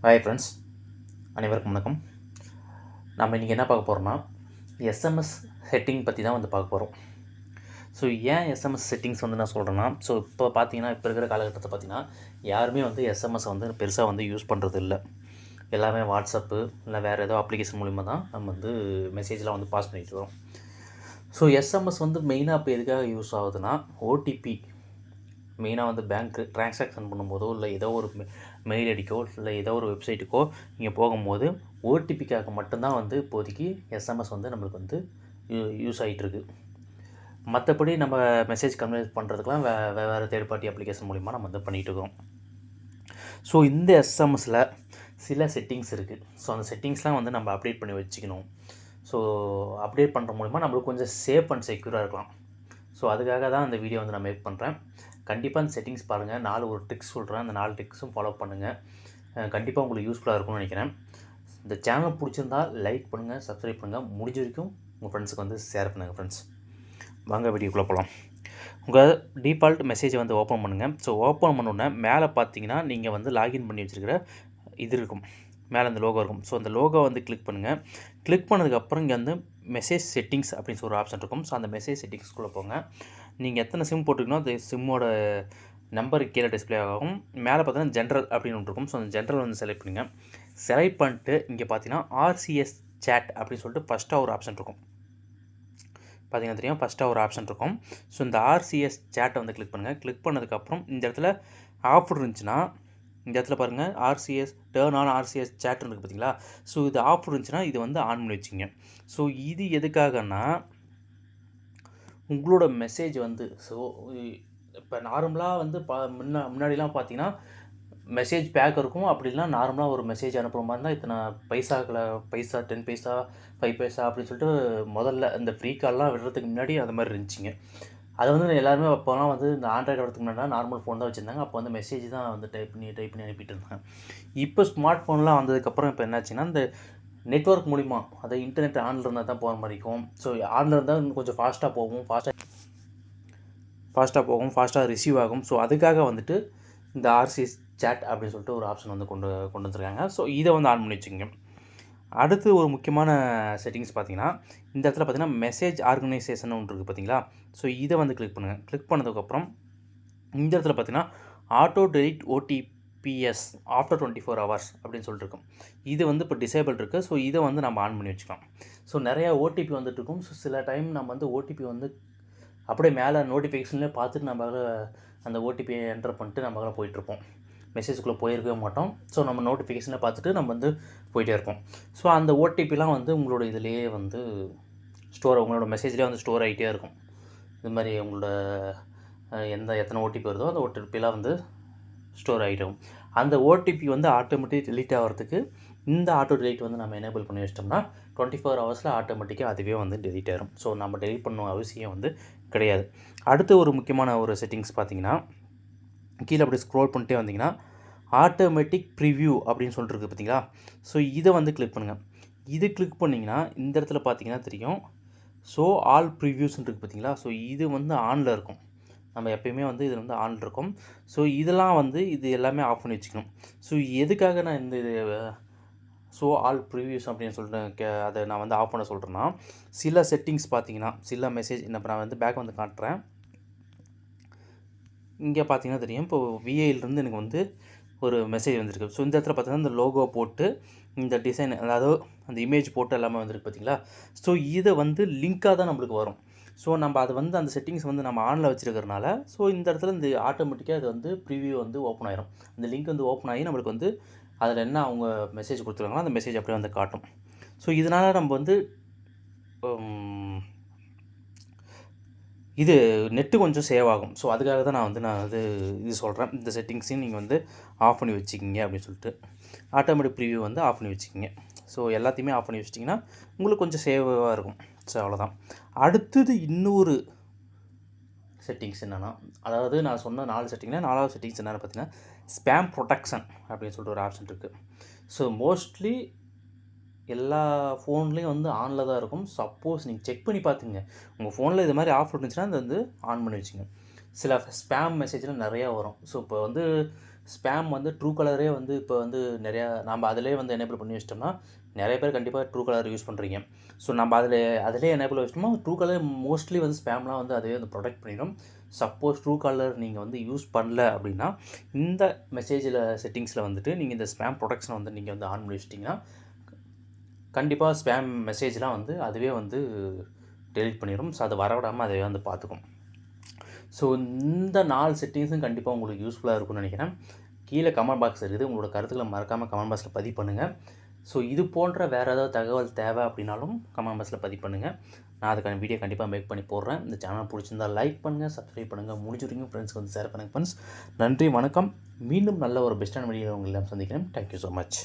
Hi friends, அனைவருக்கும் வணக்கம். நம்ம இன்றைக்கி என்ன பார்க்க போகிறோம்னா, எஸ்எம்எஸ் செட்டிங் பற்றி தான் வந்து பார்க்க போகிறோம். ஸோ ஏன் எஸ்எம்எஸ் செட்டிங்ஸ் வந்து நான் சொல்கிறேன்னா, ஸோ இப்போ பார்த்தீங்கன்னா, இப்போ இருக்கிற காலகட்டத்தை பார்த்தீங்கன்னா, யாருமே வந்து எஸ்எம்எஸ் வந்து பெருசாக வந்து யூஸ் பண்ணுறது இல்லை. எல்லாமே வாட்ஸ்அப்பு இல்லை வேறு ஏதோ அப்ளிகேஷன் மூலிமா தான் நம்ம வந்து மெசேஜ்லாம் வந்து பாஸ் பண்ணிட்டு வரோம். ஸோ எஸ்எம்எஸ் வந்து மெயினாக இப்போ எதுக்காக யூஸ் ஆகுதுன்னா, ஓடிபி மெயினாக வந்து பேங்க்கு ட்ரான்சாக்ஷன் பண்ணும்போதோ இல்லை ஏதோ ஒரு மெயில் ஐடிக்கோ இல்லை ஏதோ ஒரு வெப்சைட்டுக்கோ நீங்கள் போகும்போது ஓடிபிக்காக மட்டும்தான் வந்து இப்போதைக்கு எஸ்எம்எஸ் வந்து நம்மளுக்கு வந்து யூஸ் ஆகிட்டுருக்கு. மற்றபடி நம்ம மெசேஜ் கன்வே பண்ணுறதுக்கெலாம் வேறு தேர்ட் பார்ட்டி அப்ளிகேஷன் மூலிமா நம்ம வந்து பண்ணிகிட்ருக்கோம். ஸோ இந்த எஸ்எம்எஸில் சில செட்டிங்ஸ் இருக்குது. ஸோ அந்த செட்டிங்ஸ்லாம் வந்து நம்ம அப்டேட் பண்ணி வச்சுக்கணும். ஸோ அப்டேட் பண்ணுற மூலிமா நம்மளுக்கு கொஞ்சம் சேஃப் அண்ட் செக்யூராக இருக்கலாம். ஸோ அதுக்காக தான் இந்த வீடியோ வந்து நான் மேக் பண்ணுறேன். கண்டிப்பாக அந்த செட்டிங்ஸ் பாருங்கள். 4 ஒரு ட்ரிக்ஸ் சொல்கிறேன். அந்த 4 ட்ரிக்ஸும் ஃபாலோ பண்ணுங்கள். கண்டிப்பாக உங்களுக்கு யூஸ்ஃபுல்லாக இருக்கும்னு நினைக்கிறேன். இந்த சேனல் பிடிச்சிருந்தால் லைக் பண்ணுங்கள், சப்ஸ்கிரைப் பண்ணுங்கள். முடிஞ்ச வரைக்கும் உங்கள் ஃப்ரெண்ட்ஸுக்கு வந்து ஷேர் பண்ணுங்கள் ஃப்ரெண்ட்ஸ். வாங்க வீடியோக்குள்ளே போகலாம். உங்கள் டிஃபால்ட் மெசேஜை வந்து ஓப்பன் பண்ணுங்கள். ஸோ ஓப்பன் பண்ணோன்னே மேலே பார்த்தீங்கன்னா நீங்கள் வந்து லாகின் பண்ணி வச்சுருக்கிற இது இருக்கும். மேலே அந்த லோகோ இருக்கும். ஸோ அந்த லோகோ வந்து கிளிக் பண்ணுங்கள். கிளிக் பண்ணதுக்கப்புறம் இங்கே வந்து மெசேஜ் செட்டிங்ஸ் அப்படின்னு ஒரு ஆப்ஷன் இருக்கும். ஸோ அந்த மெசேஜ் செட்டிங்ஸ்குள்ளே போங்க. நீங்கள் எத்தனை சிம் போட்டிருக்கணும் அந்த சிம்மோட நம்பர் கீழே டிஸ்பிளே ஆகும். மேலே பார்த்தீங்கன்னா ஜென்ரல் அப்படின்னு ஒன்று இருக்கும். ஸோ அந்த ஜென்ரல் வந்து செலக்ட் பண்ணுங்கள். செலக்ட் பண்ணிட்டு இங்கே பார்த்தீங்கன்னா ஆர்சிஎஸ் சேட் அப்படின்னு சொல்லிட்டு ஃபஸ்ட்டாக ஒரு ஆப்ஷன் இருக்கும். பார்த்தீங்கன்னா தெரியும், ஃபஸ்ட்டாக ஒரு ஆப்ஷன் இருக்கும். ஸோ இந்த ஆர்சிஎஸ் சேட்டை வந்து கிளிக் பண்ணுங்கள். கிளிக் பண்ணதுக்கப்புறம் இந்த இடத்துல ஆஃபர் இருந்துச்சுன்னா இந்த இடத்துல பாருங்கள் RCS turn on RCS chat இருக்குது பார்த்தீங்களா. ஸோ இது ஆஃப் இருந்துச்சுன்னா இது வந்து ஆன் பண்ணி வச்சுங்க. ஸோ இது எதுக்காகன்னா உங்களோட மெசேஜ் வந்து ஸோ இப்போ நார்மலாக வந்து முன்னாடிலாம் பார்த்தீங்கன்னா மெசேஜ் பேக் இருக்கும். அப்படின்னா நார்மலாக ஒரு மெசேஜ் அனுப்புகிற மாதிரி இருந்தால் இத்தனை பைசா 10 பைசா 5 பைசா அப்படின்னு சொல்லிட்டு முதல்ல இந்த ஃப்ரீ கால்லாம் விடுறதுக்கு முன்னாடி அது மாதிரி இருந்துச்சுங்க. அது வந்து எல்லாருமே அப்போலாம் வந்து இந்த ஆண்ட்ராய்டு வரதுக்கு முன்னாடி நார்மல் ஃபோன் தான் வச்சுருந்தாங்க. அப்போ வந்து மெசேஜ் தான் வந்து டைப் பண்ணி அனுப்பிட்டு இருந்தாங்க. இப்போ ஸ்மார்ட் ஃபோன்லாம் வந்ததுக்கப்புறம் இப்போ என்னாச்சுன்னா இந்த நெட்வொர்க் மூலிமா அதை இன்டர்நெட் ஆனில் இருந்தால் தான் போகிற மாதிரி இருக்கும். ஸோ ஆனில் இருந்தால் இன்னும் கொஞ்சம் ஃபாஸ்ட்டாக போகும், ஃபாஸ்ட்டாக ரிசீவ் ஆகும். ஸோ அதுக்காக வந்துட்டு இந்த ஆர்சிஎஸ் சேட் அப்படின்னு சொல்லிட்டு ஒரு ஆப்ஷன் வந்து கொண்டு வந்துருக்காங்க. ஸோ இதை வந்து ஆன் பண்ணி வச்சுக்கோங்க. அடுத்து ஒரு முக்கியமான செட்டிங்ஸ் பார்த்தீங்கன்னா இந்த இடத்துல பார்த்தீங்கன்னா மெசேஜ் ஆர்கனைசேஷன் ஒன்று இருக்குது பார்த்தீங்களா. ஸோ இதை வந்து கிளிக் பண்ணுங்கள். கிளிக் பண்ணதுக்கப்புறம் இந்த இடத்துல பார்த்தீங்கன்னா ஆட்டோ டெலிட் ஓடிபிஎஸ் ஆஃப்டர் 24 hours அப்படின்னு சொல்லிட்டு இருக்கும். இது வந்து இப்போ டிசேபிள் இருக்குது. ஸோ இதை வந்து நம்ம ஆன் பண்ணி வச்சுக்கலாம். ஸோ நிறையா ஓடிபி வந்துட்டு இருக்கும். ஸோ சில டைம் நம்ம வந்து ஓடிபி வந்து அப்படியே மேலே நோட்டிஃபிகேஷன்லேயே பார்த்துட்டு நம்ம அந்த ஓடிபியை என்டர் பண்ணிட்டு நம்ம போயிட்டுருப்போம். மெசேஜுக்குள்ளே போயிருக்கவே மாட்டோம். ஸோ நம்ம நோட்டிஃபிகேஷனில் பார்த்துட்டு நம்ம வந்து போயிட்டே இருப்போம். ஸோ அந்த ஓடிபிலாம் வந்து உங்களோட இதிலேயே வந்து உங்களோட மெசேஜ்லேயே வந்து ஸ்டோர் ஆகிட்டே இருக்கும். இது மாதிரி உங்களோட எத்தனை ஓடிபி வருதோ அந்த ஓடிபிலாம் வந்து ஸ்டோர் ஆகிடும். அந்த ஓடிபி வந்து ஆட்டோமேட்டிக் டெலீட் ஆகிறதுக்கு இந்த ஆட்டோ டெலீட் வந்து நம்ம எனேபிள் பண்ணி வச்சிட்டோம்னா 24 hours ஆட்டோமேட்டிக்காக அதுவே வந்து டெலீட் ஆகிடும். ஸோ நம்ம டெலீட் பண்ண அவசியம் வந்து கிடையாது. அடுத்து ஒரு முக்கியமான ஒரு செட்டிங்ஸ் பார்த்தீங்கன்னா கீழே அப்படி ஸ்க்ரோல் பண்ணிட்டே வந்தீங்கன்னா ஆட்டோமேட்டிக் ப்ரிவ்யூ அப்படின்னு சொல்லிட்டு இருக்குது பார்த்தீங்களா. ஸோ இதை வந்து கிளிக் பண்ணுங்கள். இது கிளிக் பண்ணிங்கன்னா இந்த இடத்துல பார்த்தீங்கன்னா தெரியும் ஸோ ஆல் ப்ரிவ்யூஸ்ன்னு இருக்குது பார்த்தீங்களா. ஸோ இது வந்து ஆனில் இருக்கும். நம்ம எப்பயுமே வந்து இதில் வந்து ஆன் இருக்கும். ஸோ இதெல்லாம் வந்து இது எல்லாமே ஆஃப் பண்ணி வச்சுக்கணும். ஸோ எதுக்காக நான் இந்த ஸோ ஆல் ப்ரிவ்யூஸ் அப்படின்னு சொல்லிட்டு அதை நான் வந்து ஆஃப் பண்ண சொல்கிறேன்னா சில செட்டிங்ஸ் பார்த்தீங்கன்னா சில மெசேஜ் நான் வந்து பேக் வந்து காட்டுறேன். இங்கே பார்த்தீங்கன்னா தெரியும் இப்போ விஐலேருந்து எனக்கு வந்து ஒரு மெசேஜ் வந்துருக்கு. ஸோ இந்த இடத்துல பார்த்தீங்கன்னா இந்த லோகோ போட்டு இந்த டிசைன் அதாவது அந்த இமேஜ் போட்டு எல்லாமே வந்துருக்கு பார்த்தீங்களா. ஸோ இதை வந்து லிங்காக தான் நம்மளுக்கு வரும். ஸோ நம்ம அது வந்து அந்த செட்டிங்ஸ் வந்து நம்ம ஆனில் வச்சுருக்கிறனால ஸோ இந்த இடத்துல இந்த ஆட்டோமேட்டிக்காக அது வந்து ப்ரிவியூ வந்து ஓப்பன் ஆயிரும். அந்த லிங்க் வந்து ஓப்பன் ஆகி நம்மளுக்கு வந்து அதில் என்ன அவங்க மெசேஜ் கொடுத்துருக்காங்களோ அந்த மெசேஜ் அப்படியே வந்து காட்டும். ஸோ இதனால் நம்ம வந்து இது நெட்டு கொஞ்சம் சேவ் ஆகும். ஸோ அதுக்காக தான் நான் வந்து இது சொல்கிறேன். இந்த செட்டிங்ஸையும் நீங்கள் வந்து ஆஃப் பண்ணி வச்சுக்கிங்க அப்படின்னு சொல்லிட்டு ஆட்டோமேட்டிக் ப்ரிவ்யூ வந்து ஆஃப் பண்ணி வச்சுக்கிங்க. ஸோ எல்லாத்தையுமே ஆஃப் பண்ணி வச்சிட்டிங்கன்னா உங்களுக்கு கொஞ்சம் சேவாக இருக்கும். ஸோ அவ்வளோதான். அடுத்தது இன்னொரு செட்டிங்ஸ் என்னென்னா அதாவது நான் சொன்ன 4 செட்டிங்கில் 4வது செட்டிங்ஸ் என்னென்னு பார்த்தீங்கன்னா ஸ்பேம் ப்ரொடெக்ஷன் அப்படின்னு சொல்லிட்டு ஒரு ஆப்ஷன் இருக்குது. ஸோ மோஸ்ட்லி எல்லா ஃபோன்லேயும் வந்து ஆனில் தான் இருக்கும். சப்போஸ் நீங்கள் செக் பண்ணி பார்த்துங்க உங்கள் ஃபோனில் இது மாதிரி ஆஃப் இருந்துச்சுன்னா அது வந்து ஆன் பண்ணி வச்சுங்க. சில ஸ்பேம் மெசேஜ்லாம் நிறையா வரும். ஸோ இப்போ வந்து ஸ்பேம் வந்து ட்ரூ கலரே வந்து இப்போ வந்து நிறையா நம்ம அதிலே வந்து எனேபிள் பண்ணி வச்சிட்டோம்னா நிறைய பேர் கண்டிப்பாக ட்ரூ கலர் யூஸ் பண்ணுறீங்க. ஸோ நம்ம அதிலே எனேபிள் வச்சிட்டோம்னா ட்ரூ கலர் மோஸ்ட்லி வந்து ஸ்பேம்லாம் வந்து அதுவே வந்து ப்ரொடெக்ட் பண்ணிடும். சப்போஸ் ட்ரூ கலர் நீங்கள் வந்து யூஸ் பண்ணல அப்படின்னா இந்த மெசேஜில் செட்டிங்ஸில் வந்துட்டு நீங்கள் இந்த ஸ்பேம் ப்ரொடெக்ஷனை வந்து நீங்கள் வந்து ஆன் பண்ணி வச்சிட்டிங்கன்னா கண்டிப்பாக ஸ்பேம் மெசேஜ்லாம் வந்து அதுவே வந்து டெலீட் பண்ணிடும். ஸோ அதை வரவிடாமல் அதுவே வந்து பார்த்துக்கும். ஸோ இந்த 4 செட்டிங்ஸும் கண்டிப்பாக உங்களுக்கு யூஸ்ஃபுல்லாக இருக்கும்னு நினைக்கிறேன். கீழே கமெண்ட் பாக்ஸ் இருக்குது. உங்களோட கருத்துக்களை மறக்காமல் கமெண்ட் பாக்ஸில் பதிவு பண்ணுங்கள். ஸோ இது போன்ற வேறு ஏதாவது தகவல் தேவை அப்படின்னாலும் கமெண்ட் பாக்ஸில் பதிவு பண்ணுங்கள். நான் அதுக்கான வீடியோ கண்டிப்பாக மேக் பண்ணி போடுறேன். இந்த சேனல் பிடிச்சிருந்தா லைக் பண்ணுங்கள், சப்ஸ்கிரைப் பண்ணுங்கள், முடிஞ்ச வரைக்கும் ஃப்ரெண்ட்ஸ்க்கு வந்து ஷேர் பண்ணுங்கள் ஃப்ரெண்ட்ஸ். நன்றி, வணக்கம். மீண்டும் நல்ல ஒரு பெஸ்ட்டான வீடியோ உங்களை சந்திக்கிறேன். Thank you so much.